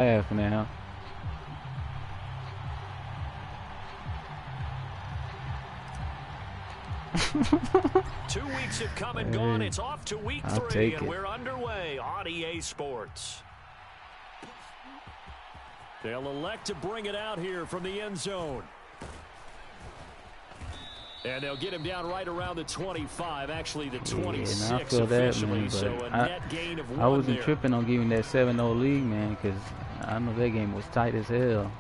Half now. 2 weeks have come and gone. It's off to week 3, and we're underway on EA Sports. They'll elect to bring it out here from the end zone. And they'll get him down right around the 25, actually the 26 I feel officially, that, man, so a net gain of 1 I wasn't there. tripping on giving that 7-0 lead, man, because I know that game was tight as hell.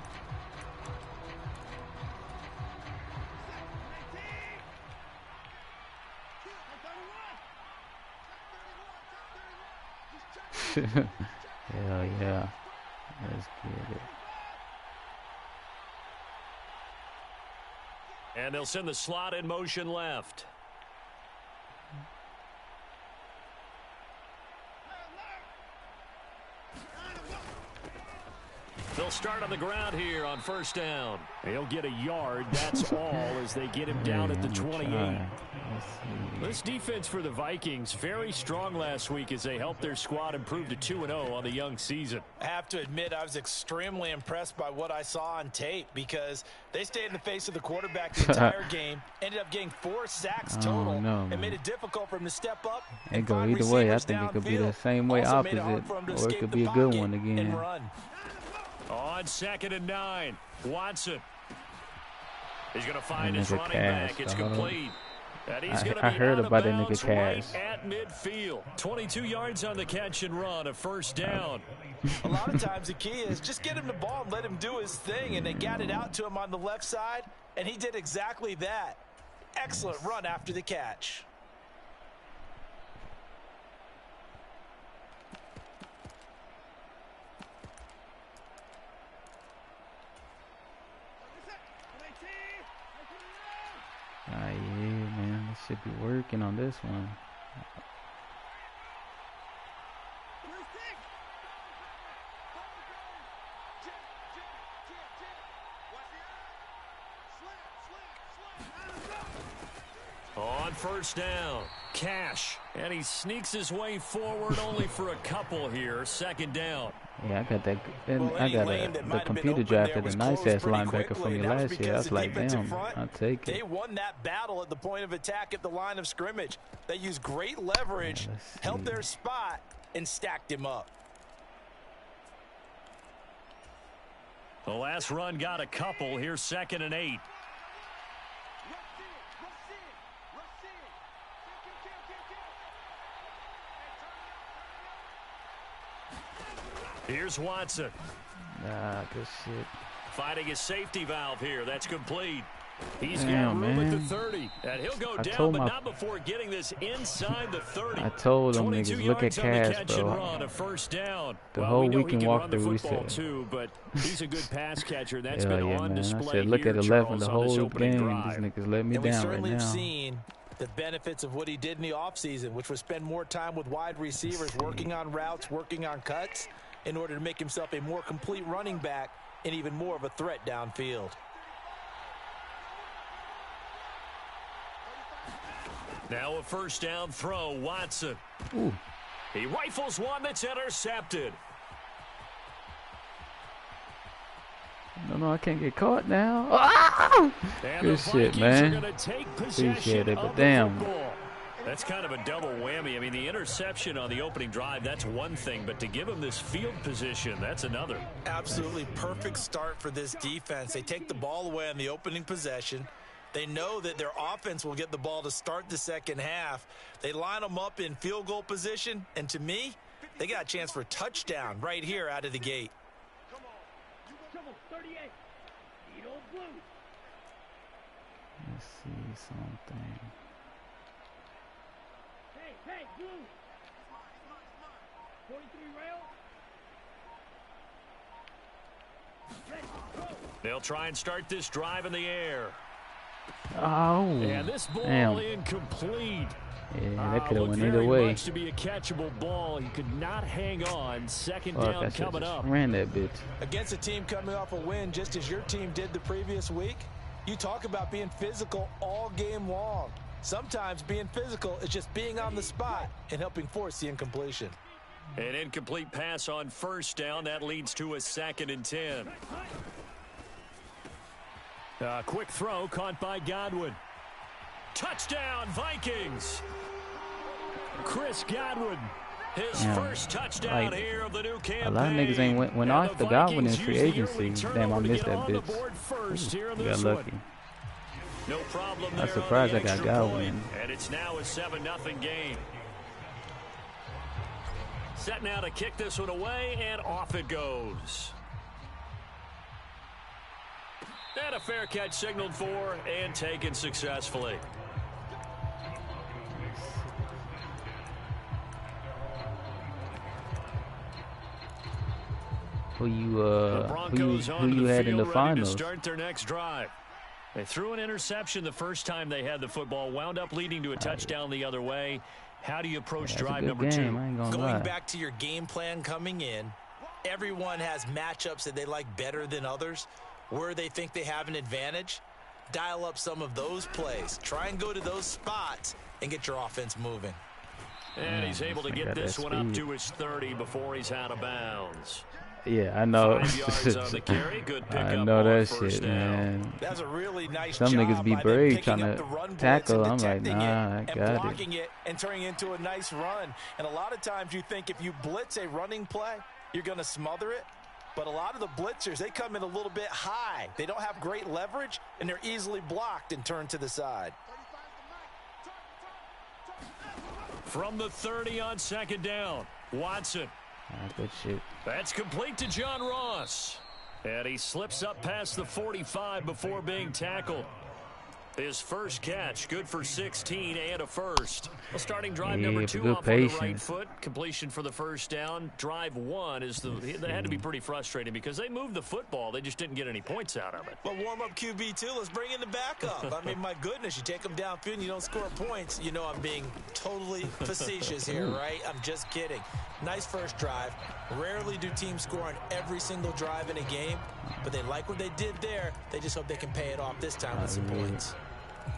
Hell yeah. Let's get it. And they'll send the slot in motion left. They'll start on the ground here on first down. He'll get a yard. That's all as they get him down at the 28. This defense for the Vikings, very strong last week as they helped their squad improve to 2-0 on the young season. I have to admit, I was extremely impressed by what I saw on tape because they stayed in the face of the quarterback the entire game, ended up getting 4 sacks total, and made it difficult for him to step up. It go either way. I think it could be the same way opposite, or it could be a good one again. On 2nd and 9, Watson. He's going to find his running back. It's complete. And he's going to be I heard about that nigga right Cass. at midfield. 22 yards on the catch and run, a first down. A lot of times the key is just get him the ball and let him do his thing, and they got it out to him on the left side, and he did exactly that. Excellent run after the catch. Yeah, man, this should be working on this one. On first down, Cash, and he sneaks his way forward only for a couple here. 2nd down. Yeah, I got that. I got the computer drafted a nice ass linebacker from me last year. I was like, damn, I'll take it. They won that battle at the point of attack at the line of scrimmage. They used great leverage, held their spot, and stacked him up. The last run got a couple. Here's 2nd and 8. Here's Watson. Nah, good shit. Finding his safety valve here. That's complete. He's got room at the 30. And he'll go down, but not before getting this inside the 30. I told them niggas, look at Cass, bro. Run, a first down. The whole weekend walkthrough, we said. Too, but he's a good pass catcher. That's been on display. I said, look at 11 the whole game. Drive. These niggas let me down right now. We certainly have seen the benefits of what he did in the offseason, which was spend more time with wide receivers, working on routes, working on cuts, in order to make himself a more complete running back and even more of a threat downfield. Now a first down throw, Watson. Ooh. He rifles one that's intercepted. No, I can't get caught now. Ah! Good shit, man. Appreciate it, but damn. That's kind of a double whammy. I mean, the interception on the opening drive, that's one thing, but to give him this field position, that's another. Absolutely perfect start for this defense. They take the ball away on the opening possession. They know that their offense will get the ball to start the second half. They line them up in field goal position, and to me, they got a chance for a touchdown right here out of the gate. Come on, 38. Need old blue. Let's see something. Hey, blue. 43 rail. They'll try and start this drive in the air. Oh, and this ball incomplete. Yeah, that could have went either way. Much to be a catchable ball. He could not hang on. 2nd down coming up. Ran that bitch. Against a team coming off a win, just as your team did the previous week, you talk about being physical all game long. Sometimes being physical is just being on the spot and helping force the incompletion. An incomplete pass on first down. That leads to a 2nd and 10. A quick throw caught by Godwin. Touchdown, Vikings. Chris Godwin. His first touchdown here of the new campaign. A lot of niggas ain't went off the Godwin in free agency. Damn, I missed that bitch. Ooh, got lucky. No problem. I'm surprised I got Godwin. And it's now a 7-0 game. Set now to kick this one away, and off it goes. And a fair catch signaled for and taken successfully. Who you had in the finals? To start their next drive. They threw an interception the first time they had the football, wound up leading to a touchdown the other way. How do you approach drive number 2? Going back to your game plan coming in, everyone has matchups that they like better than others. Where they think they have an advantage, dial up some of those plays. Try and go to those spots and get your offense moving. And he's able to get this one up to his 30 before he's out of bounds. Yeah, I know. 5 yards on the carry. Good pick I up know that on shit, man. That's a really nice Some job niggas be by brave them trying picking up to the run tackle. I'm blitz and like, nah, I detecting it got and it. blocking it and turning it into a nice run. And a lot of times you think if you blitz a running play, you're going to smother it. But a lot of the blitzers, they come in a little bit high. They don't have great leverage, and they're easily blocked and turned to the side. From the 30 on 2nd down, Watson. Good shit. That's complete to John Ross. And he slips up past the 45 before being tackled. His first catch, good for 16 and a first. Well, starting drive number 2 off on the right foot. Completion for the first down. Drive 1 is they had to be pretty frustrating because they moved the football. They just didn't get any points out of it. But warm-up QB, too. Let's bring in the backup. I mean, my goodness, you take them downfield and you don't score points. You know I'm being totally facetious here, right? I'm just kidding. Nice first drive. Rarely do teams score on every single drive in a game, but they like what they did there. They just hope they can pay it off this time with some points.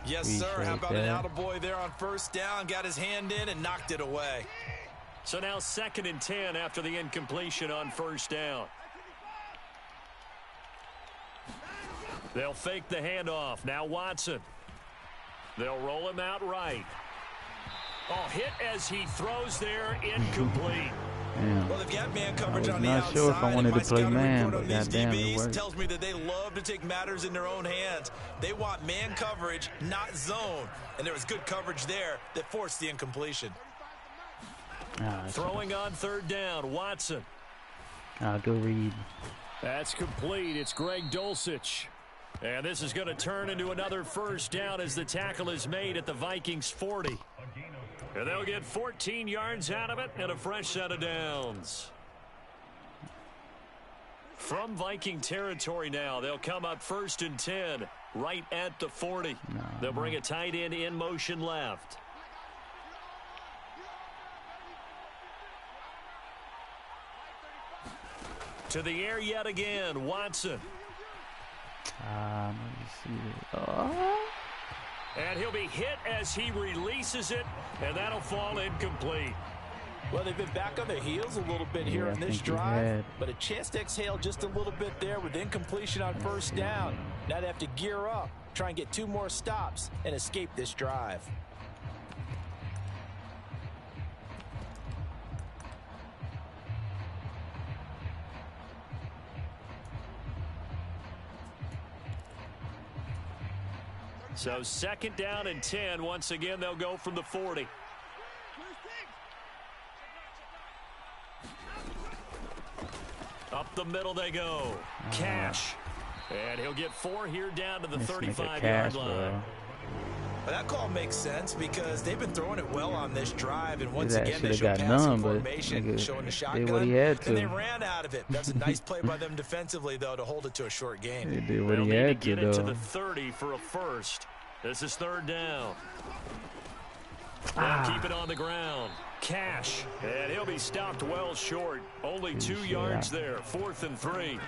Yes, sir. How about an attaboy there on first down? Got his hand in and knocked it away. So now 2nd and 10 after the incompletion on first down. They'll fake the handoff. Now Watson. They'll roll him out right. Oh, hit as he throws there, incomplete. Damn. Well, they've got man coverage I was on the not outside. sure if I wanted to play man, but goddamn, it DBs worked. tells me that they love to take matters in their own hands. They want man coverage, not zone. And there was good coverage there that forced the incompletion. Throwing on 3rd down, Watson. Good read. That's complete. It's Greg Dulcich. And this is going to turn into another first down as the tackle is made at the Vikings 40. And they'll get 14 yards out of it and a fresh set of downs. From Viking territory now, they'll come up 1st and 10 right at the 40. They'll bring a tight end in motion left. To the air yet again, Watson. Let me see it. And he'll be hit as he releases it, and that'll fall incomplete. Well, they've been back on their heels a little bit here on this drive, but a chance to exhale just a little bit there with incompletion on first down. Now they have to gear up, try and get 2 more stops, and escape this drive. So 2nd down and 10. Once again, they'll go from the 40. Up the middle they go. Cash. And he'll get 4 here down to the 35-yard line. Well, that call makes sense because they've been throwing it well on this drive, and once again they should have show got passing none, but formation, showing the shotgun, did what he had to. and they ran out of it. That's a nice play by them defensively, though, to hold it to a short game. They did what They'll he need had to get to, it though. to the 30 for a first. This is 3rd down. They'll keep it on the ground. Cash. And he'll be stopped well short. Only 2 yards there. 4th and 3.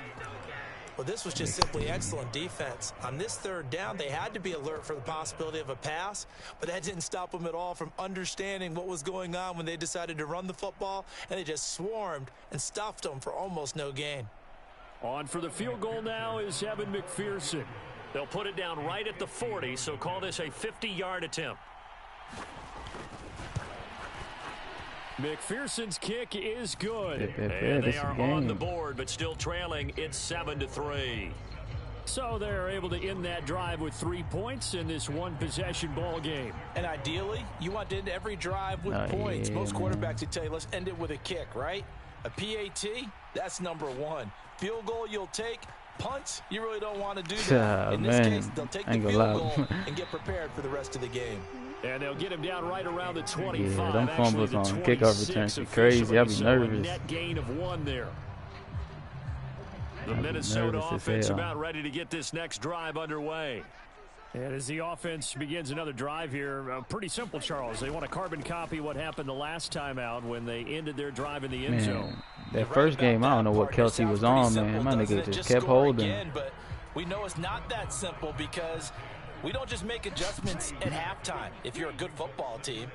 Well, this was just simply excellent defense. On this third down, they had to be alert for the possibility of a pass, but that didn't stop them at all from understanding what was going on when they decided to run the football, and they just swarmed and stuffed them for almost no gain. On for the field goal now is Evan McPherson. They'll put it down right at the 40, so call this a 50-yard attempt. McPherson's kick is good. And they are on the board, but still trailing. It's 7-3. So they're able to end that drive with 3 points in this one-possession ball game. And ideally, you want to end every drive with points. Most quarterbacks would tell you, let's end it with a kick, right? A PAT, that's number one. Field goal you'll take. Punts, you really don't want to do that. In this case, they'll take the field goal and get prepared for the rest of the game. And they'll get him down right around the 25. Yeah, them fumbles on kickoff returns be crazy. I'll be nervous. Net gain of 1 there. The Minnesota offense about ready to get this next drive underway. And as the offense begins another drive here, pretty simple, Charles. They want to carbon copy what happened the last time out when they ended their drive in the end zone. That first game, I don't know what Kelsey was on, man. My nigga just kept holding. Again, but we know it's not that simple because we don't just make adjustments at halftime. If you're a good football team,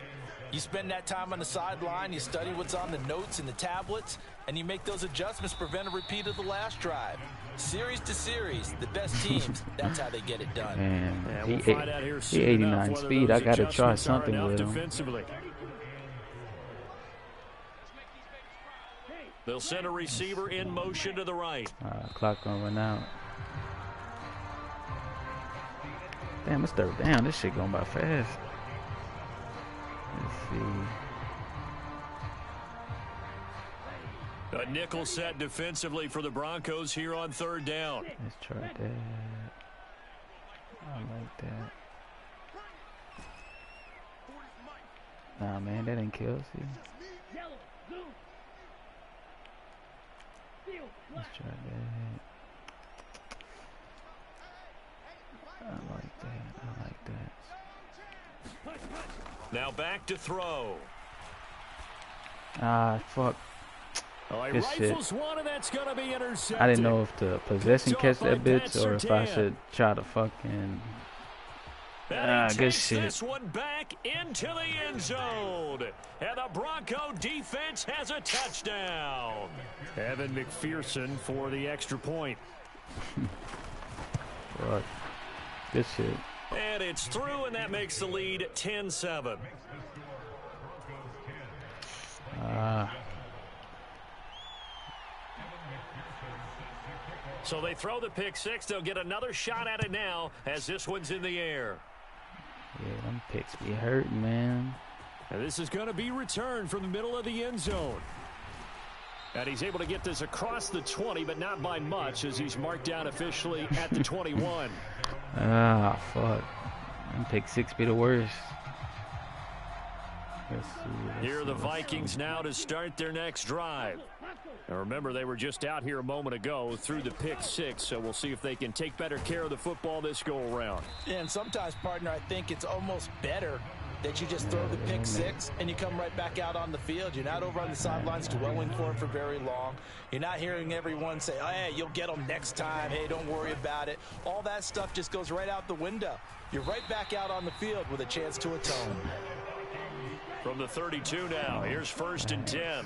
you spend that time on the sideline, you study what's on the notes and the tablets, and you make those adjustments, prevent a repeat of the last drive. Series to series, the best teams, that's how they get it done. Man, he 89 speed. I got to try something with him. They'll send a receiver in motion to the right. Clock gonna run out. Damn, it's third down. This shit going by fast. Let's see. A nickel set defensively for the Broncos here on third down. Let's try that. I like that. Nah, man, that ain't Kelsey. Let's try that. I like that. I like that. Now back to throw. Ah, fuck. Good shit. One, and that's gonna be intercepted. I didn't know if the possession catch that bitch or if I should try to fucking. Good shit. This one back into the end zone, and the Bronco defense has a touchdown. Evan McPherson for the extra point. Fuck. Good shit. And it's through, and that makes the lead 10-7. So they throw the pick six. They'll get another shot at it now as this one's in the air. Yeah, them picks be hurting, man. And this is going to be returned from the middle of the end zone. And he's able to get this across the 20, but not by much as he's marked down officially at the 21. Ah, fuck. Them pick six be the worst. Here are the Vikings now to start their next drive. Now remember, they were just out here a moment ago through the pick six, so we'll see if they can take better care of the football this go-around. And sometimes, partner, I think it's almost better that you just throw the pick six and you come right back out on the field. You're not over on the sidelines dwelling for it for very long. You're not hearing everyone say, oh, hey, you'll get them next time. Hey, don't worry about it. All that stuff just goes right out the window. You're right back out on the field with a chance to atone. From the 32 now, here's 1st and 10.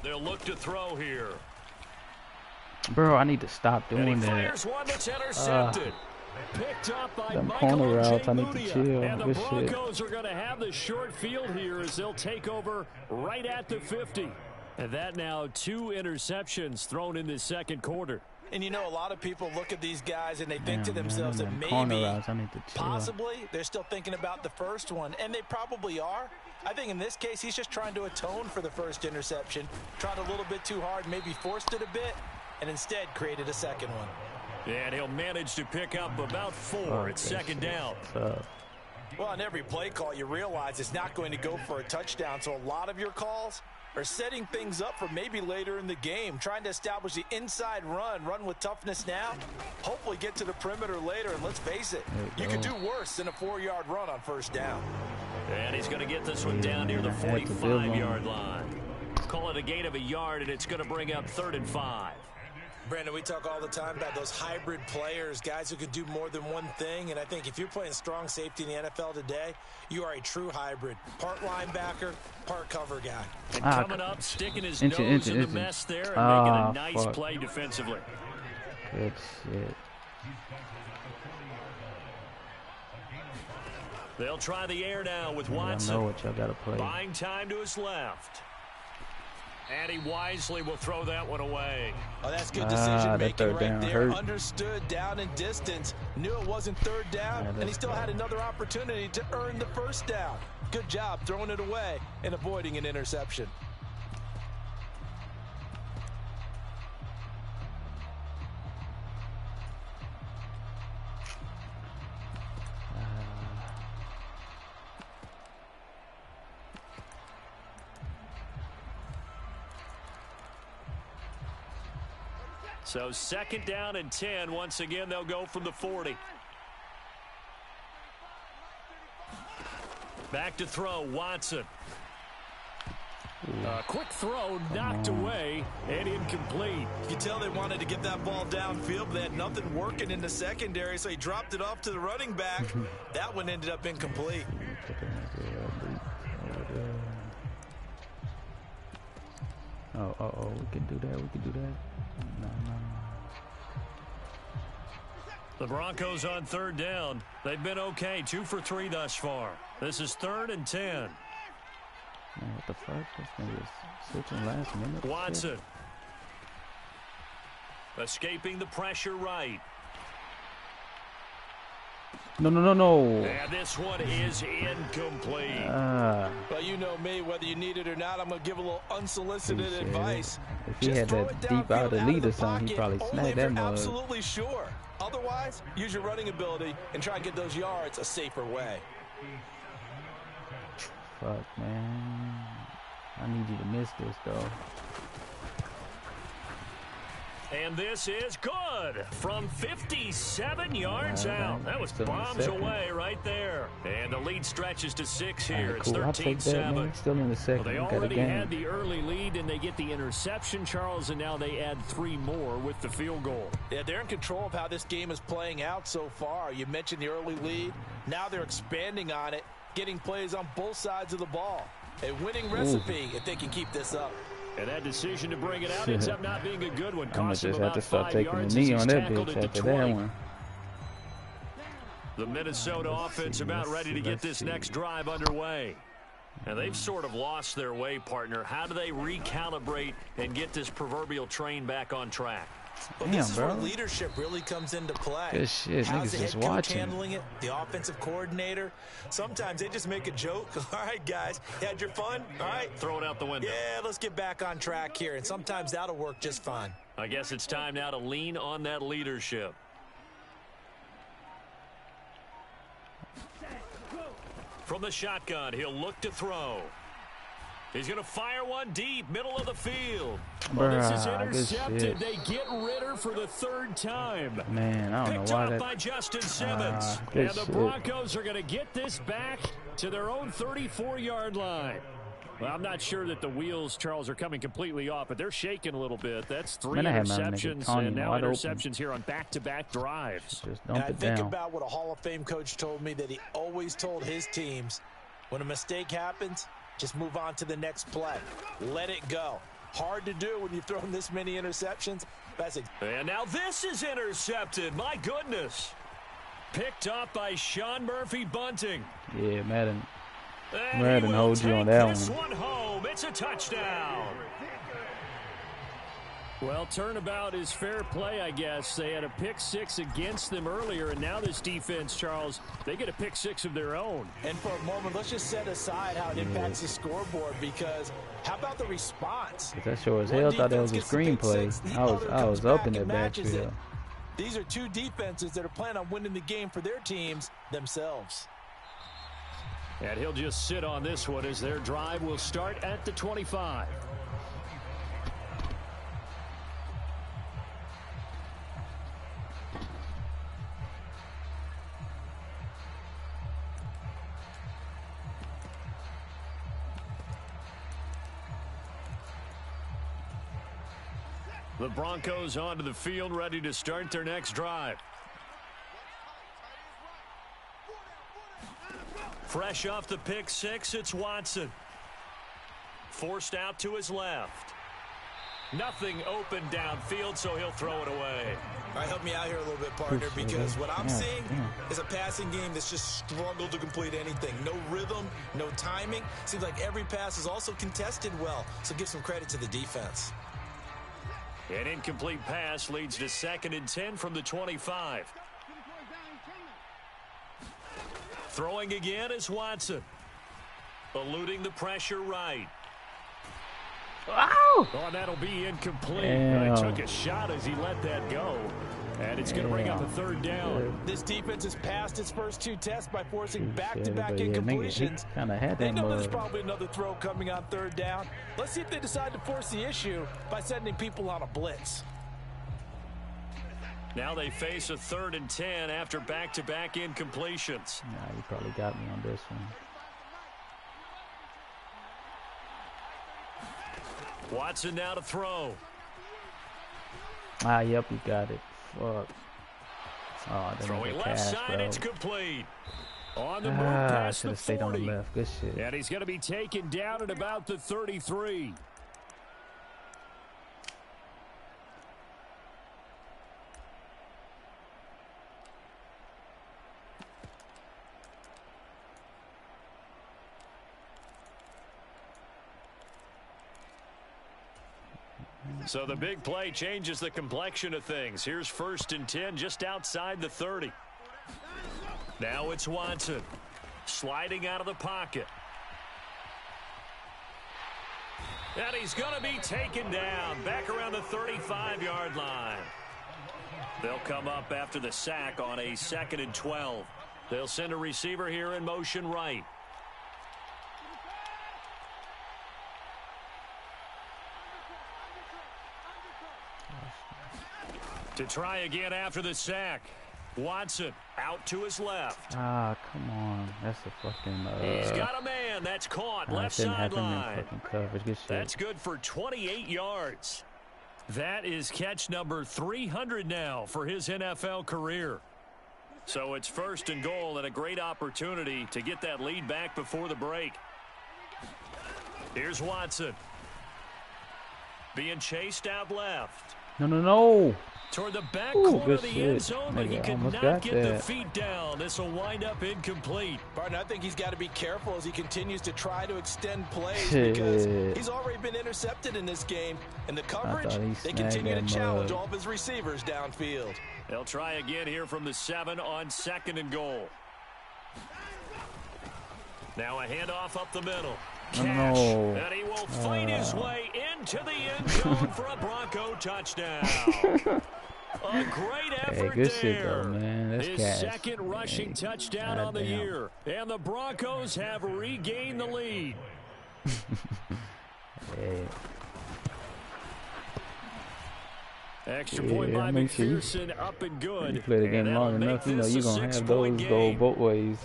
They'll look to throw here. Bro, I need to stop doing that. One that's intercepted. Picked up by them corner routes, I need to chill. And the Broncos are going to have the short field here as they'll take over right at the 50. And that now 2 interceptions thrown in this second quarter. And you know, a lot of people look at these guys and they think to themselves that maybe, possibly, they're still thinking about the first one. And they probably are. I think in this case, he's just trying to atone for the first interception. Tried a little bit too hard, maybe forced it a bit, and instead created a second one. And he'll manage to pick up about 4. It's second down. Well, on every play call, you realize it's not going to go for a touchdown. So a lot of your calls, are setting things up for maybe later in the game, trying to establish the inside run with toughness now, hopefully get to the perimeter later, and let's face it, you could do worse than a 4-yard run on first down. And he's going to get this one down near the 45-yard line. Call it a gain of a yard, and it's going to bring up 3rd and 5. Brandon, we talk all the time about those hybrid players, guys who could do more than one thing, and I think if you're playing strong safety in the NFL today, you are a true hybrid. Part linebacker, part cover guy. And coming up, sticking his nose in the mess there and making a nice play defensively. Good shit. They'll try the air now with Watson. I know what y'all got to play. Buying time to his left. And he wisely will throw that one away. Oh, that's good decision making right there. Understood down and distance. Knew it wasn't 3rd down, and he still had another opportunity to earn the 1st down. Good job throwing it away and avoiding an interception. So 2nd down and 10. Once again, they'll go from the 40. Back to throw, Watson. Quick throw, knocked away, and incomplete. You can tell they wanted to get that ball downfield, but they had nothing working in the secondary, so he dropped it off to the running back. That one ended up incomplete. Oh, we can do that. We can do that. No. The Broncos on 3rd down. They've been okay, 2 for 3 thus far. This is 3rd and 10. Man, what the fuck? This thing is switching last minute. Watson. Escaping the pressure right. No. And this one is incomplete. Well, you know me, whether you need it or not, I'm going to give a little unsolicited advice. If he had that deep out of lead or something, he probably snagged that mug. Absolutely sure. Otherwise, use your running ability and try and get those yards a safer way. Fuck, man. I need you to miss this, though. And this is good from 57 yards out. That was bombs away right there. And the lead stretches to 6 here. It's 13-7. Still in the second. Well, they already had the early lead, and they get the interception, Charles, and now they add 3 more with the field goal. Yeah, they're in control of how this game is playing out so far. You mentioned the early lead. Now they're expanding on it, getting plays on both sides of the ball. A winning recipe if they can keep this up. And that decision to bring it out ends up not being a good one. I'm going to Cost just him have to about start 5 taking yards the knee as on he's that tackled bitch at after the 20. that one. The Minnesota offense about ready to get this next drive underway. And they've sort of lost their way, partner. How do they recalibrate and get this proverbial train back on track? Well, damn, this is bro. where leadership really comes into play. Good shit. How's Niggas the just head coach watching. handling it? The offensive coordinator? Sometimes they just make a joke. All right, guys, you had your fun? All right. Throw it out the window. Yeah, let's get back on track here. And sometimes that'll work just fine. I guess it's time now to lean on that leadership. From the shotgun, he'll look to throw. He's going to fire one deep, middle of the field. Well, this is intercepted. They get Ritter for the 3rd time. Man, I don't know why that. Picked up by Justin Simmons. And the Broncos are going to get this back to their own 34-yard line. Well, I'm not sure that the wheels, Charles, are coming completely off, but they're shaking a little bit. That's 3 interceptions, and now interceptions here on back-to-back drives. Just and dump I it think down. about what a Hall of Fame coach told me that he always told his teams, when a mistake happens, just move on to the next play. Let it go. Hard to do when you've thrown this many interceptions. And now this is intercepted. My goodness. Picked up by Sean Murphy-Bunting. Yeah, Madden. And Madden holds you on that this one. one home. It's a touchdown. Well, turnabout is fair play, I guess. They had a pick 6 against them earlier, and now this defense, Charles, they get a pick 6 of their own. And for a moment, let's just set aside how it impacts the scoreboard, because how about the response? That sure as hell thought that was a screenplay. I was up in that backfield. These are 2 defenses that are planning on winning the game for their teams themselves. And he'll just sit on this one as their drive will start at the 25. The Broncos onto the field, ready to start their next drive. Fresh off the pick six, it's Watson. Forced out to his left. Nothing open downfield, so he'll throw it away. All right, help me out here a little bit, partner, because what I'm seeing is a passing game that's just struggled to complete anything. No rhythm, no timing. Seems like every pass is also contested well, so give some credit to the defense. An incomplete pass leads to 2nd and 10 from the 25. Throwing again is Watson. Eluding the pressure right. Wow! Oh, that'll be incomplete. He took a shot as he let that go. And it's going to bring up a 3rd down. This defense has passed its first 2 tests by forcing back-to-back incompletions. They know there's probably another throw coming on 3rd down. Let's see if they decide to force the issue by sending people on a blitz. Now they face a 3rd and 10 after back-to-back incompletions. Nah, you probably got me on this one. Watson now to throw. Ah, yep, you got it. Fuck. Oh, throwing left side, it's complete. On the move I past should the have stayed 40. on the left. Good shit. And he's going to be taken down at about the 33. So the big play changes the complexion of things. Here's 1st and 10 just outside the 30. Now it's Watson sliding out of the pocket. And he's going to be taken down back around the 35-yard line. They'll come up after the sack on a 2nd and 12. They'll send a receiver here in motion right. To try again after the sack. Watson out to his left. Ah, come on. That's a fucking... He's got a man. That's caught. Left sideline. That's good for 28 yards. That is catch number 300 now for his NFL career. So it's 1st and goal and a great opportunity to get that lead back before the break. Here's Watson. Being chased out left. No. Toward the back corner of the end zone, but he Nigga, cannot get the feet down. This will wind up incomplete. Partner, I think he's got to be careful as he continues to try to extend plays because he's already been intercepted in this game. And the coverage, they continue to challenge all of his receivers downfield. They'll try again here from the 7 on 2nd and goal. Now a handoff up the middle. Cash, and he will fight his way into the end zone for a Bronco touchdown. A great effort good there. shit though, man. That's His cash. 2nd rushing touchdown on the year. And the Broncos have regained the lead. Extra point by McPherson up and good. You play the game long enough, you know you're going to have those go both ways.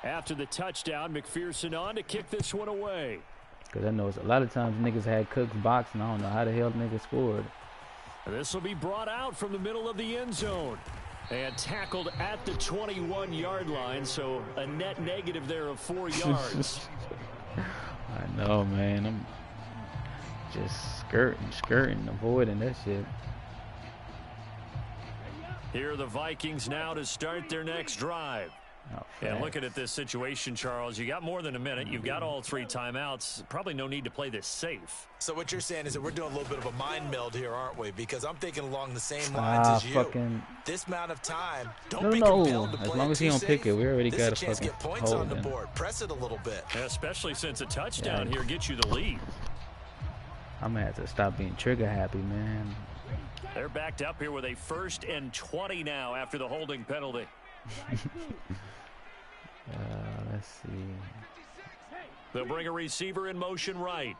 After the touchdown, McPherson on to kick this one away. Because I know a lot of times niggas had Cook's box, and I don't know how the hell niggas scored. This will be brought out from the middle of the end zone. And tackled at the 21-yard line, so a net negative there of 4 yards. I know, man. I'm just skirting, avoiding that shit. Here are the Vikings now to start their next drive. And looking at this situation, Charles, you got more than a minute. You've got all 3 timeouts. Probably no need to play this safe. So what you're saying is that we're doing a little bit of a mind meld here, aren't we? Because I'm thinking along the same lines as you. This amount of time, don't be compelled to play as long as he don't pick it, we already got a chance to fucking get points on the board. Press it a little bit. Especially since a touchdown here gets you the lead. I'm going to have to stop being trigger happy, man. They're backed up here with a 1st and 20 now after the holding penalty. Let's see. They'll bring a receiver in motion right.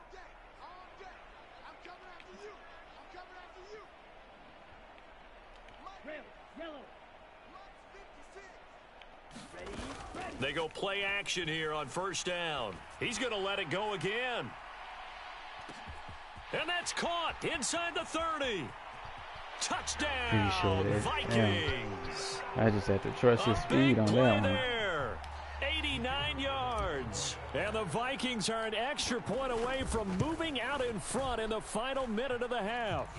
They go play action here on first down. He's going to let it go again. And that's caught inside the 30. Touchdown, sure Vikings. I just have to trust his speed on that one. There. 89 yards. And the Vikings are an extra point away from moving out in front in the final minute of the half.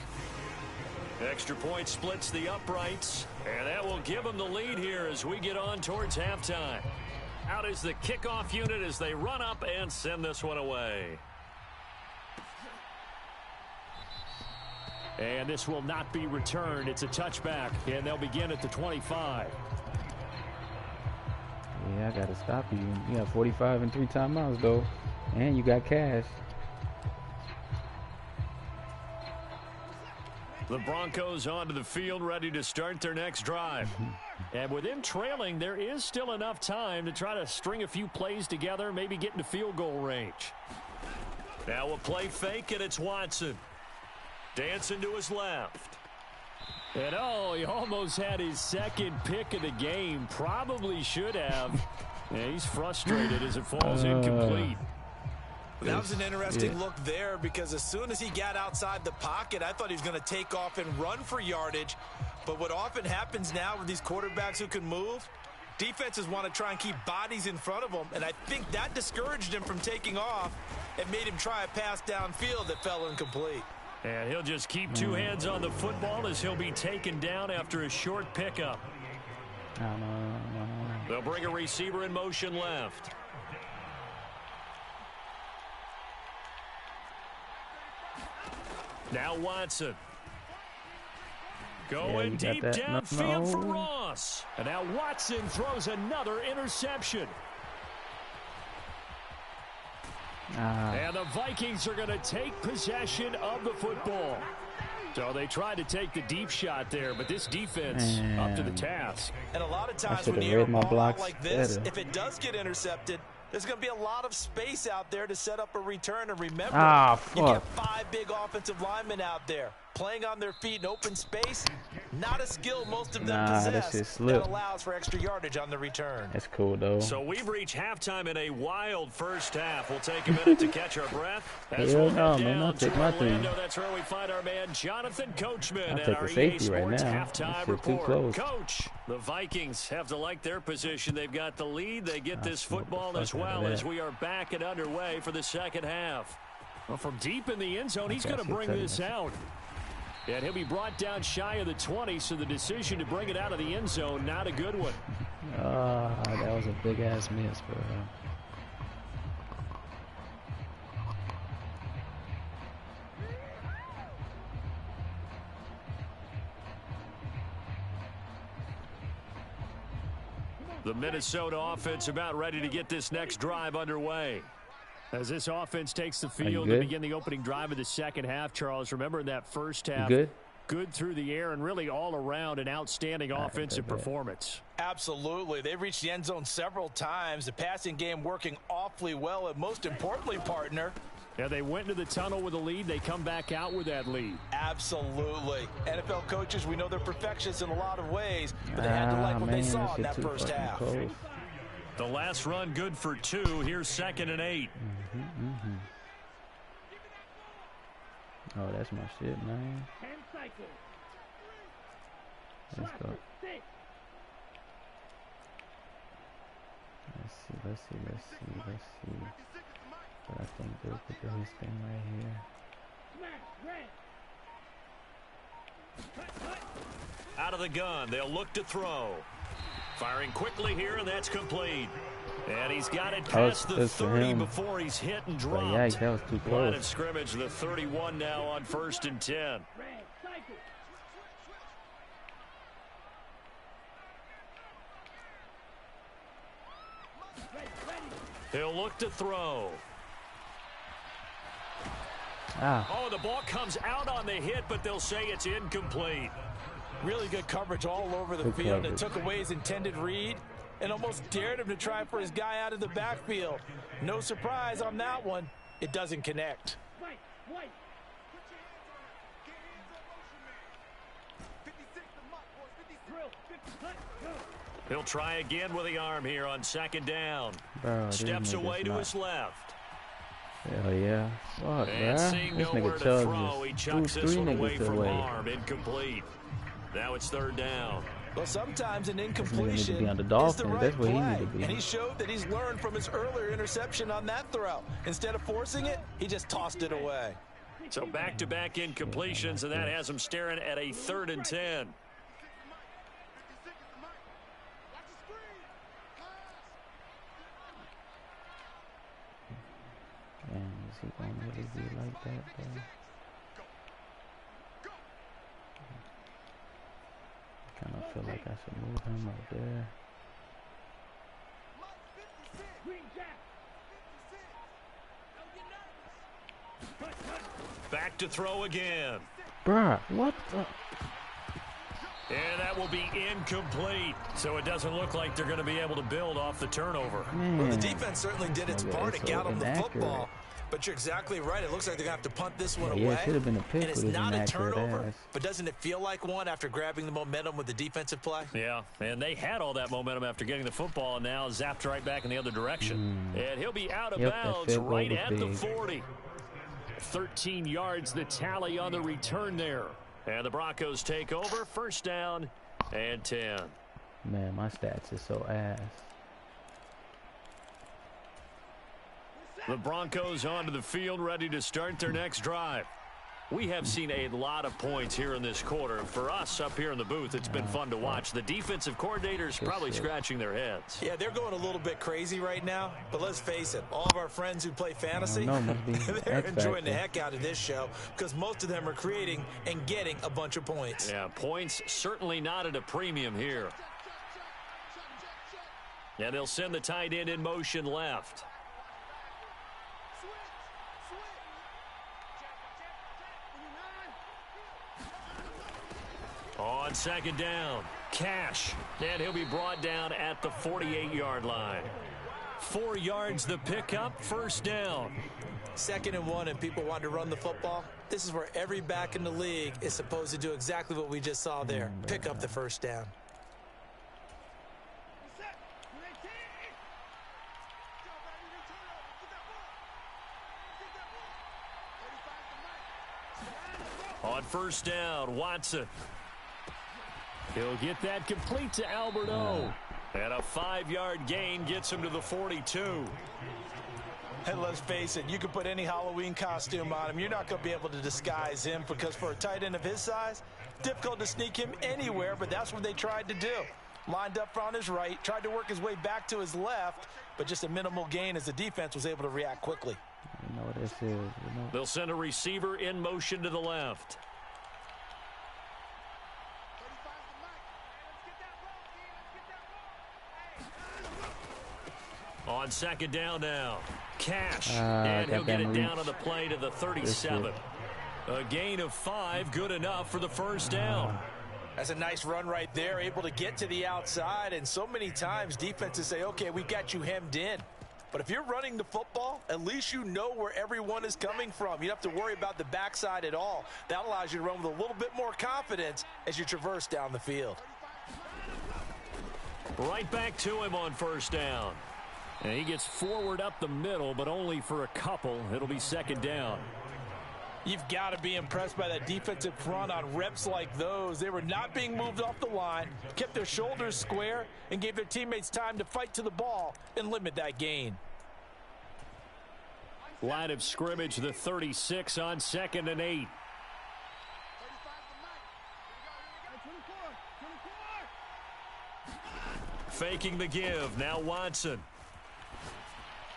Extra point splits the uprights, and that will give them the lead here as we get on towards halftime. Out is the kickoff unit as they run up and send this one away. And this will not be returned. It's a touchback, and they'll begin at the 25. Yeah, I got to stop you. You got 45 and 3 timeouts, though. And you got cash. The Broncos onto the field, ready to start their next drive. And with them trailing, there is still enough time to try to string a few plays together, maybe get into field goal range. Now a play fake, and it's Watson. Dancing to his left. And oh, he almost had his second pick of the game. Probably should have. Yeah, he's frustrated as it falls incomplete. That was an interesting look there because as soon as he got outside the pocket, I thought he was going to take off and run for yardage. But what often happens now with these quarterbacks who can move, defenses want to try and keep bodies in front of them. And I think that discouraged him from taking off and made him try a pass downfield that fell incomplete. And he'll just keep two hands on the football as he'll be taken down after a short pickup. They'll bring a receiver in motion left. Now Watson. Going deep downfield for Ross. And now Watson throws another interception. And the Vikings are going to take possession of the football. So they tried to take the deep shot there, but this defense up to the task. And a lot of times when you hear a ball out like this, if it does get intercepted, there's going to be a lot of space out there to set up a return. And remember, you get 5 big offensive linemen out there playing on their feet in open space. Not a skill most of them possess that allows for extra yardage on the return. That's cool, though. So we've reached halftime in a wild first half. We'll take a minute to catch our breath. As Hell we'll no, head man. down I'll take to my Orlando, that's where we find our man Jonathan Coachman I'll at take our the EA safety right Sports now. halftime This is too report. close. Coach, the Vikings have to like their position. They've got the lead. They get this football as well as we are back and underway for the second half. Well, from deep in the end zone, he's going to bring this out. And he'll be brought down shy of the 20, so the decision to bring it out of the end zone, not a good one. That was a big-ass miss, bro. The Minnesota offense about ready to get this next drive underway. As this offense takes the field to begin the opening drive of the second half, Charles, remember in that first half, good through the air and really all around an outstanding offensive performance. Absolutely. They've reached the end zone several times. The passing game working awfully well. And most importantly, partner, yeah, they went into the tunnel with a lead. They come back out with that lead. Absolutely. NFL coaches, we know they're perfectionists in a lot of ways, but they had to like what they saw in that first half. Close. The last run good for 2. Here's 2nd and 8. Oh, that's my shit, man. Let's go. Let's see. But I think they'll put his thing right here. Out of the gun, they'll look to throw. Firing quickly here, and that's complete. And he's got it past the 30 before he's hit and dropped. Yikes, that was too close. Line of scrimmage, the 31 now on 1st and 10. He'll look to throw. Oh, the ball comes out on the hit, but they'll say it's incomplete. Really good coverage all over the field. It took away his intended read and almost dared him to try for his guy out of the backfield. No surprise on that one. It doesn't connect. He'll try again with the arm here on second down. Bro, steps away to his left. Hell yeah. Fuck, and bro. seeing This nowhere nigga to Chubb throw, he just chucks threw this 3 one away niggas from away. arm. Incomplete. Now it's third down. Well, sometimes an This nigga incompletion need to be on the is Dolphins. the right That's where he play. need to be. And he showed that he's learned from his earlier interception on that throw. Instead of forcing it, he just tossed it away. So back-to-back incompletions, and that has him staring at a 3rd and 10. Man, is he gonna really be like that, bro? I kind of feel like I should move him up there. Back to throw again. Bruh, what the? And that will be incomplete. So it doesn't look like they're going to be able to build off the turnover. Man. Well, the defense certainly did its part to get him the inaccurate. football. But you're exactly right. It looks like they're going to have to punt this one Yeah, away. it should have been a pick And it's with his not a inaccurate turnover, ass. but doesn't it feel like one after grabbing the momentum with the defensive play? Yeah, and they had all that momentum after getting the football, and now zapped right back in the other direction. And he'll be out of bounds right at the 40. 13 yards the tally on the return there. And the Broncos take over. First down and 10. Man, my stats is so ass. The Broncos onto the field, ready to start their next drive. We have seen a lot of points here in this quarter. For us up here in the booth, it's been fun to watch. The defensive coordinators probably scratching their heads. Yeah, they're going a little bit crazy right now. But let's face it, all of our friends who play fantasy, they're enjoying the heck out of this show because most of them are creating and getting a bunch of points. Yeah, points certainly not at a premium here. And they'll send the tight end in motion left. On second down, Cash, and he'll be brought down at the 48-yard line. 4 yards the pickup, first down. 2nd and 1, and people want to run the football. This is where every back in the league is supposed to do exactly what we just saw there. Pick up the first down. On first down, Watson. He'll get that complete to Alberto. And a 5-yard gain gets him to the 42. And let's face it, you can put any Halloween costume on him. You're not going to be able to disguise him because for a tight end of his size, difficult to sneak him anywhere, but that's what they tried to do. Lined up on his right, tried to work his way back to his left, but just a minimal gain as the defense was able to react quickly. You know what this is, you know? They'll send a receiver in motion to the left. On second down now, Cash, and he'll get it down on the play to the 37. A gain of 5, good enough for the first down. That's a nice run right there, able to get to the outside, and so many times defenses say, okay, we got you hemmed in. But if you're running the football, at least you know where everyone is coming from. You don't have to worry about the backside at all. That allows you to run with a little bit more confidence as you traverse down the field. Right back to him on first down. And he gets forward up the middle, but only for a couple. It'll be second down. You've got to be impressed by that defensive front on reps like those. They were not being moved off the line, kept their shoulders square, and gave their teammates time to fight to the ball and limit that gain. Line of scrimmage, the 36 on 2nd and 8. Faking the give. Now Watson.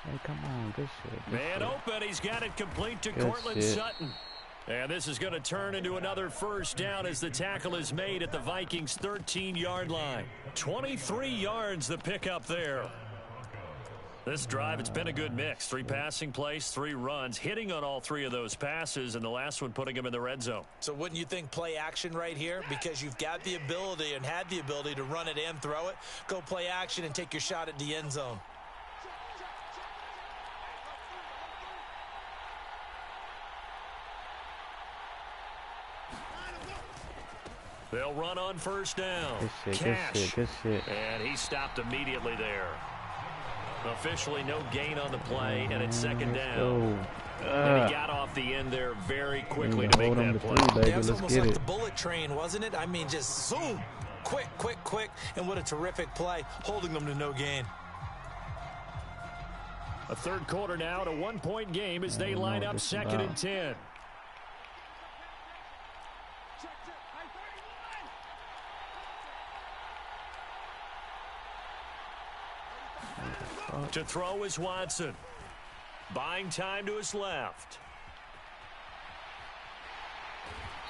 Hey, come on, good shit. Man open, he's got it complete to Cortland Sutton. And this is going to turn into another first down as the tackle is made at the Vikings' 13-yard line. 23 yards the pickup there. This drive, it's been a good mix. 3 passing plays, 3 runs, hitting on all 3 of those passes, and the last one putting them in the red zone. So wouldn't you think play action right here? Because you've got the ability and had the ability to run it and throw it. Go play action and take your shot at the end zone. They'll run on first down. Good shit, Cash. good shit, good shit. And he stopped immediately there. Officially no gain on the play, and it's second down. And he got off the end there very quickly to make that play. Baby. Yeah, it was Let's almost get like it. the bullet train, wasn't it? I mean, just zoom. Quick, quick, quick. And what a terrific play, holding them to no gain. A third quarter now, at a 1-point game as they line up 2nd and 10. To throw is Watson. Buying time to his left.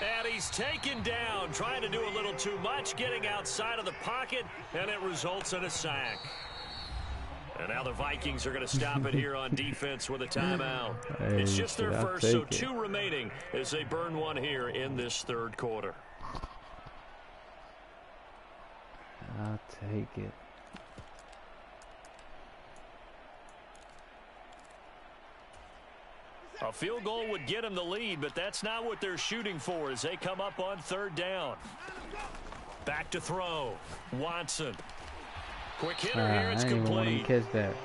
And he's taken down, trying to do a little too much, getting outside of the pocket, and it results in a sack. And now the Vikings are going to stop it here on defense with a timeout. It's just their first, so 2 remaining as they burn one here in this third quarter. I'll take it. A field goal would get them the lead, but that's not what they're shooting for as they come up on 3rd down. Back to throw. Watson. Quick hitter here. It's complete. Catch that.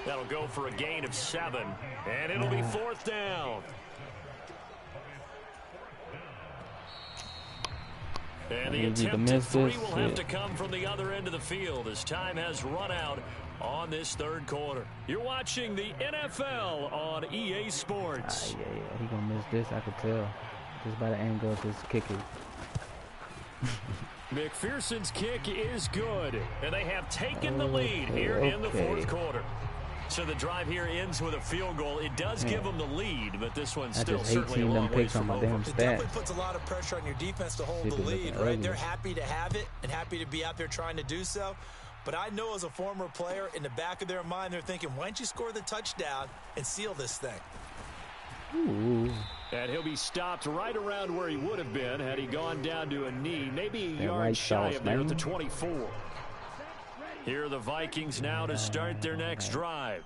That'll go for a gain of 7, and it'll be 4th down. And the attempt at 3 will have to come from the other end of the field as time has run out on this third quarter. You're watching the NFL on EA Sports. Yeah, he gonna miss this, I could tell. Just by the angle of his kicking. McPherson's kick is good, and they have taken the lead here in the 4th quarter. So the drive here ends with a field goal. It does give them the lead, but this one's still certainly a long ways from over. It definitely puts a lot of pressure on your defense to hold the lead, right? They're happy to have it and happy to be out there trying to do so. But I know as a former player, in the back of their mind, they're thinking, why don't you score the touchdown and seal this thing? Ooh. And he'll be stopped right around where he would have been had he gone down to a knee, maybe a yard shy of there at the 24. Here are the Vikings now to start their next drive.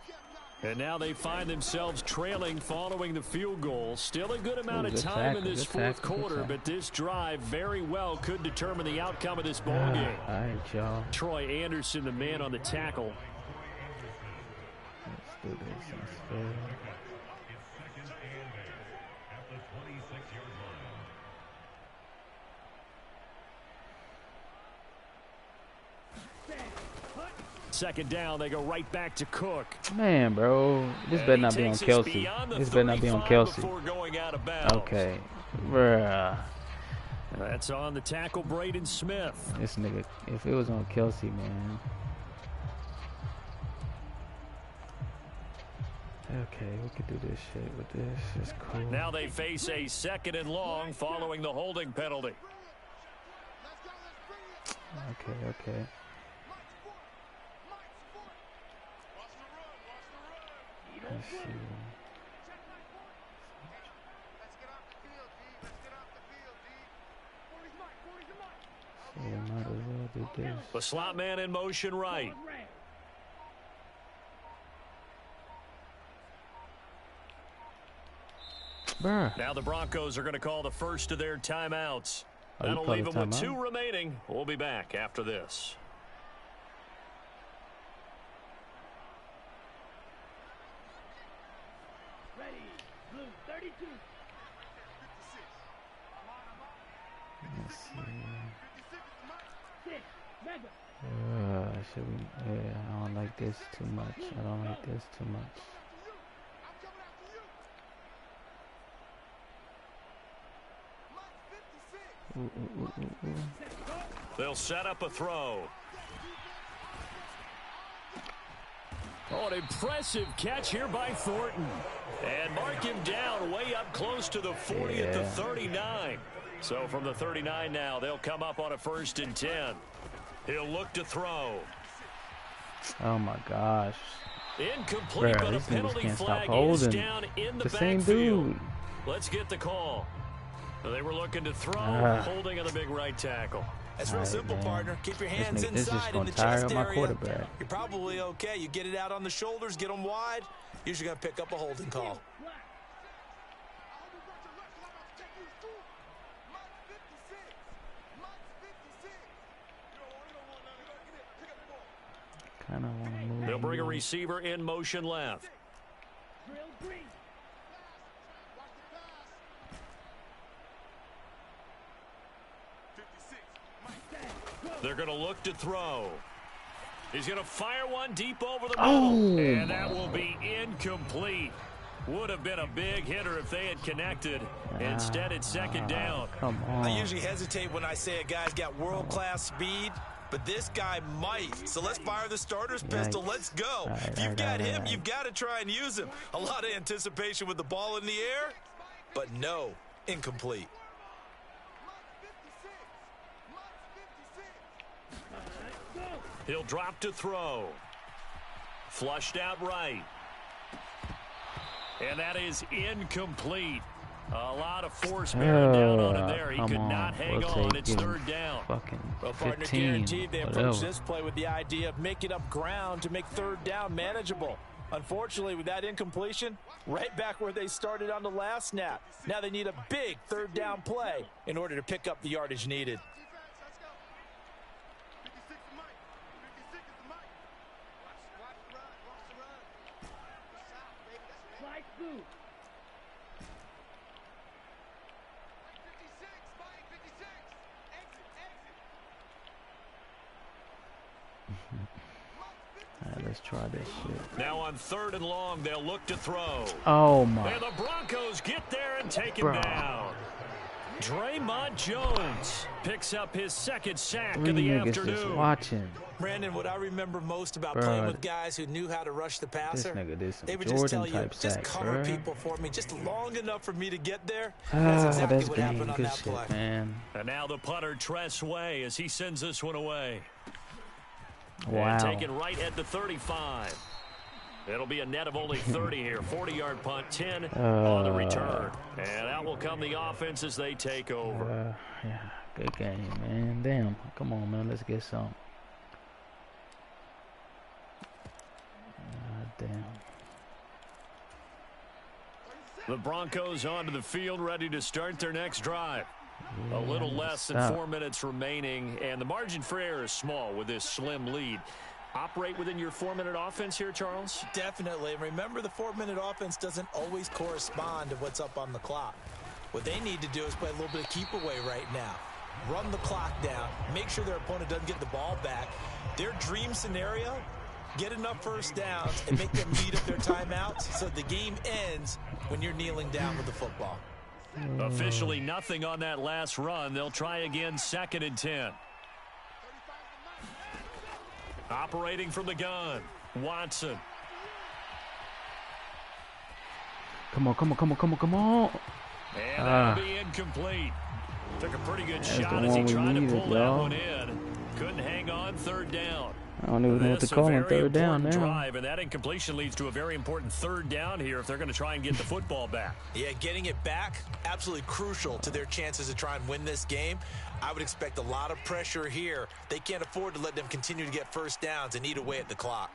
And now they find themselves trailing following the field goal. Still a good amount of time in this 4th quarter, but this drive very well could determine the outcome of this ball game. All right, y'all. Troy Anderson, the man on the tackle. Let's do this instead. Second down, they go right back to Cook. Man, bro, this better not be on Kelsey. This better not be on Kelsey. Okay, bruh. That's on the tackle, Braden Smith. This nigga, if it was on Kelsey, man. Okay, we could do this shit with this. It's cool. Now they face a 2nd and long following the holding penalty. Okay. Let's see. So we might as well do this. The slot man in motion right. Bruh. Now the Broncos are going to call the first of their timeouts. Oh, that'll leave them with 2 remaining. We'll be back after this. Let's see. Should we? Yeah, I don't like this too much. Ooh. They'll set up a throw. Oh, an impressive catch here by Thornton. And mark him down way up close to the 40 at the 39. So from the 39 now, they'll come up on a 1st and 10. He'll look to throw. Oh, my gosh. Incomplete, Bruh, but a these niggas penalty can't stop flag is holding. down in the The same backfield. dude. Let's get the call. They were looking to throw, holding on the big right tackle. That's real simple, man. partner. Keep your hands This is inside in gonna the tire chest up my area. quarterback. You're probably okay. You get it out on the shoulders, get them wide. Usually going to pick up a holding call. Kind of want to move. They'll bring a receiver in motion left. They're going to look to throw. He's going to fire one deep over the middle. And that will be incomplete. Would have been a big hitter if they had connected. Instead, it's second down. Come on. I usually hesitate when I say a guy's got world-class speed, but this guy might. So let's fire the starter's pistol. Let's go. If you've got him, you've got to try and use him. A lot of anticipation with the ball in the air, but no, incomplete. He'll drop to throw. Flushed out right. And that is incomplete. A lot of force bearing down on him there. He could not hang on. It's third down. Fucking Well, partner, 15, guaranteed they approach whatever. this play with the idea of making up ground to make third down manageable. Unfortunately, with that incompletion, right back where they started on the last snap. Now they need a big third down play in order to pick up the yardage needed. All right, let's try this shit. Now on third and long, they'll look to throw. Oh my. And the Broncos get there and take him Bro. down. Draymond Jones picks up his second sack Three of the niggas afternoon. just watching. Brandon, what I remember most about Bruh, playing with guys who knew how to rush the This passer, nigga did some they would just tell Jordan you, type just sacks, cover bruh. people for me just long enough for me to get there. That's Ah, exactly that's what game. happened on Good that shit, play. man. And now the punter, Tress Way, as he sends this one away. Wow. And taken right at the 35. It'll be a net of only 30 here. 40-yard punt, 10 on the return. And out will come the offense as they take over. Yeah, good game, man. Damn. Come on, man. Let's get some. Damn. The Broncos onto the field, ready to start their next drive. A little less than 4 minutes remaining, and the margin for error is small with this slim lead. Operate within your 4-minute offense here, Charles? Definitely. And remember, the 4-minute offense doesn't always correspond to what's up on the clock. What they need to do is play a little bit of keep away right now. Run the clock down. Make sure their opponent doesn't get the ball back. Their dream scenario, get enough first downs and make them beat up their timeouts so the game ends when you're kneeling down with the football. Officially nothing on that last run. They'll try again, 2nd and 10. Operating from the gun, Watson. Come on, come on, come on, come on, come on. And that'll be incomplete. Took a pretty good That's shot the as he one we tried to needed, pull that y'all. one in. Couldn't hang on, third down. I don't even know what to That's a call on very third down important now. drive, and that incompletion leads to a very important third down here if they're going to try and get the football back. Yeah, getting it back, absolutely crucial to their chances to try and win this game. I would expect a lot of pressure here. They can't afford to let them continue to get first downs and eat away at the clock.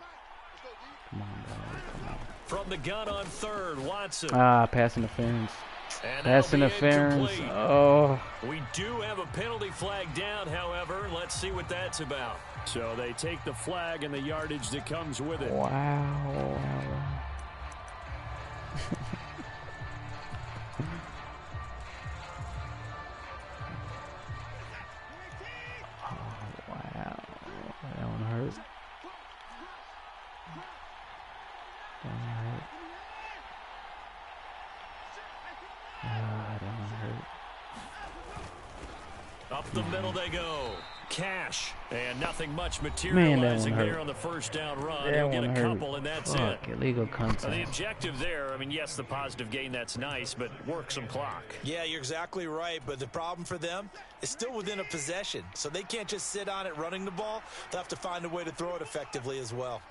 Come on, guys. Come on. From the gun on third, Watson. Pass interference. And Pass that'll be interference. incomplete. Oh. We do have a penalty flag down, however. Let's see what that's about. So they take the flag and the yardage that comes with it. Wow. Oh, wow. That one hurt. That one hurt. That one hurt. Up the middle they go. Cash. And nothing much Man, materializing that one there hurt. on the first down run. That He'll get a one hurt. couple, and that's Fuck, it. illegal The contact. objective there, I mean, yes, the positive gain, that's nice, but work some clock. Yeah, you're exactly right, but the problem for them is still within a possession, so they can't just sit on it running the ball. They'll have to find a way to throw it effectively as well.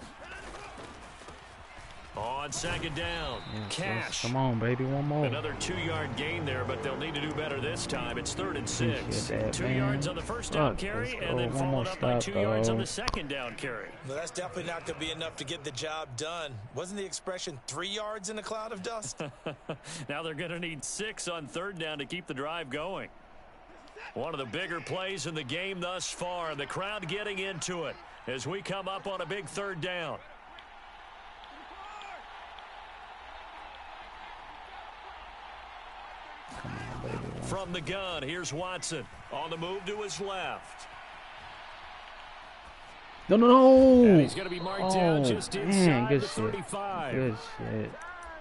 On second down, Cash. Come on, baby, one more. Another 2-yard gain there, but they'll need to do better this time. It's 3rd and 6. That, 2 man. yards on the first down carry, and then followed up by 2 yards on the second down carry. Well, that's definitely not going to be enough to get the job done. Wasn't the expression 3 yards in a cloud of dust? Now they're going to need 6 on 3rd down to keep the drive going. One of the bigger plays in the game thus far, and the crowd getting into it as we come up on a big 3rd down. From the gun, here's Watson on the move to his left. No. And he's going to be marked down just inside good the 35. Good shit.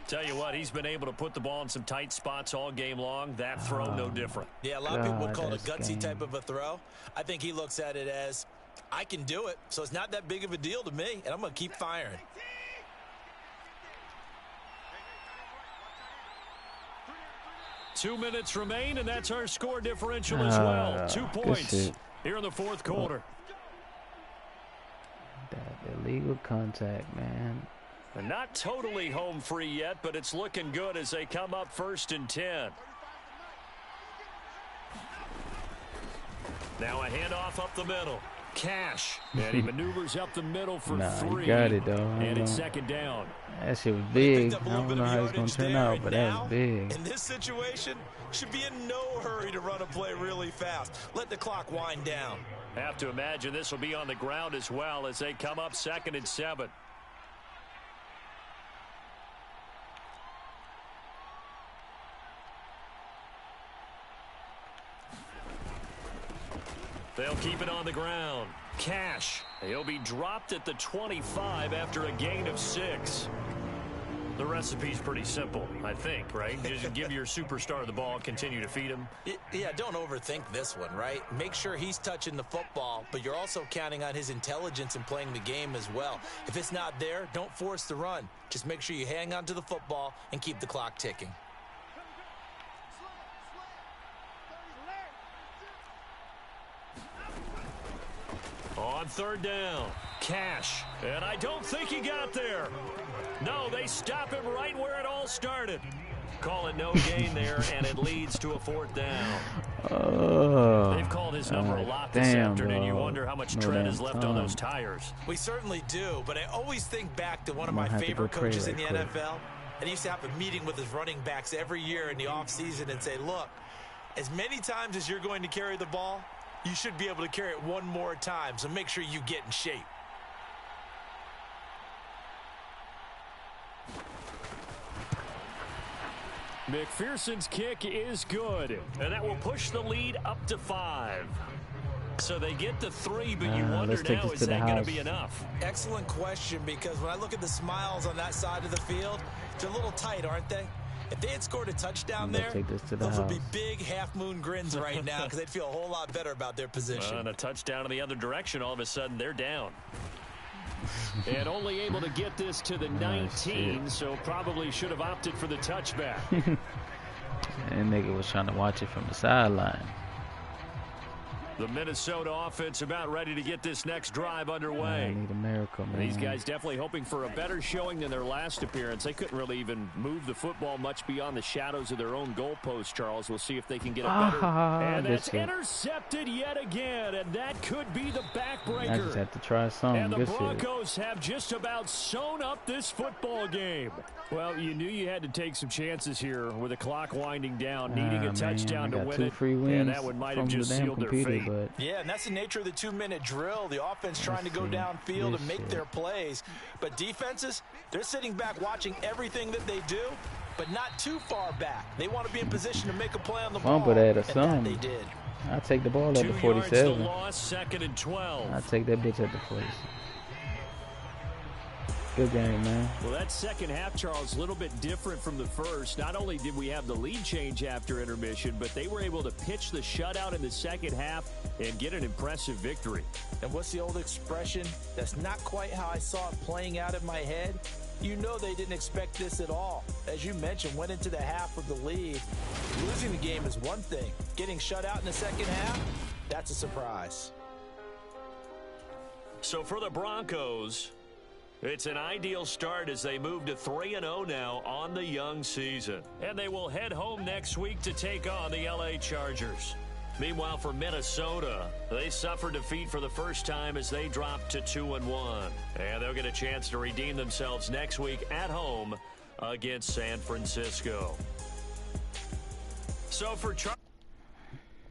Tell you what, he's been able to put the ball in some tight spots all game long. That throw, no different. Yeah, a lot of people would call it a gutsy type of a throw. I think he looks at it as, I can do it, so it's not that big of a deal to me, and I'm going to keep firing. Two minutes remain, and that's our score differential as well. 2 points here in the 4th quarter. That illegal contact, man. And not totally home free yet, but it's looking good as they come up 1st and 10. Now a handoff up the middle. Cash. And he maneuvers up the middle for 3. He got it, though. And it's 2nd down. That shit was big. I don't know how it's going to turn out, but that was big. In this situation, should be in no hurry to run a play really fast. Let the clock wind down. Have to imagine this will be on the ground as well as they come up 2nd and 7. They'll keep it on the ground. Cash. He'll be dropped at the 25 after a gain of 6. The recipe's pretty simple, I think, right? Just give your superstar the ball and continue to feed him. Yeah, don't overthink this one, right? Make sure he's touching the football, but you're also counting on his intelligence in playing the game as well. If it's not there, don't force the run. Just make sure you hang on to the football and keep the clock ticking. On 3rd down, Cash. And I don't think he got there. No, they stop him right where it all started. Call it no gain there, and it leads to a 4th down. They've called his number a lot this afternoon. You wonder how much tread is left on those tires. We certainly do, but I always think back to one of my favorite coaches in the NFL. And he used to have a meeting with his running backs every year in the offseason and say, look, as many times as you're going to carry the ball, you should be able to carry it one more time, so make sure you get in shape. McPherson's kick is good, and that will push the lead up to 5. So they get the 3, but you wonder now, is that going to be enough? Excellent question, because when I look at the smiles on that side of the field, they're a little tight, aren't they? If they had scored a touchdown there, those would be big half-moon grins right now because they'd feel a whole lot better about their position. And a touchdown in the other direction, all of a sudden they're down. And only able to get this to the 19, so probably should have opted for the touchback. And nigga was trying to watch it from the sideline. The Minnesota offense about ready to get this next drive underway. I need a miracle, man. These guys definitely hoping for a better showing than their last appearance. They couldn't really even move the football much beyond the shadows of their own goalpost, Charles. We'll see if they can get a better. And that's intercepted yet again, and that could be the backbreaker. I just have to try something. And the Broncos have just about sewn up this football game. Well, you knew you had to take some chances here with the clock winding down, needing a touchdown to win it. And that one might have just sealed their fate. Yeah, and that's the nature of the 2-minute drill. The offense trying to go downfield and make their plays. But defenses, they're sitting back watching everything that they do, but not too far back. They want to be in position to make a play on the ball, and that they did. I'll take the ball at the 47. 2 yards to loss, 2nd and 12. I'll take that bitch at the 47. Good game, man. Well, that second half, Charles, a little bit different from the first. Not only did we have the lead change after intermission, but they were able to pitch the shutout in the second half and get an impressive victory. And what's the old expression? That's not quite how I saw it playing out in my head. You know they didn't expect this at all. As you mentioned, went into the half with the lead. Losing the game is one thing. Getting shut out in the second half, that's a surprise. So for the Broncos, It's an ideal start as they move to 3-0 now on the young season. And they will head home next week to take on the LA Chargers. Meanwhile, for Minnesota, they suffered defeat for the first time as they dropped to 2-1. And they'll get a chance to redeem themselves next week at home against San Francisco. So for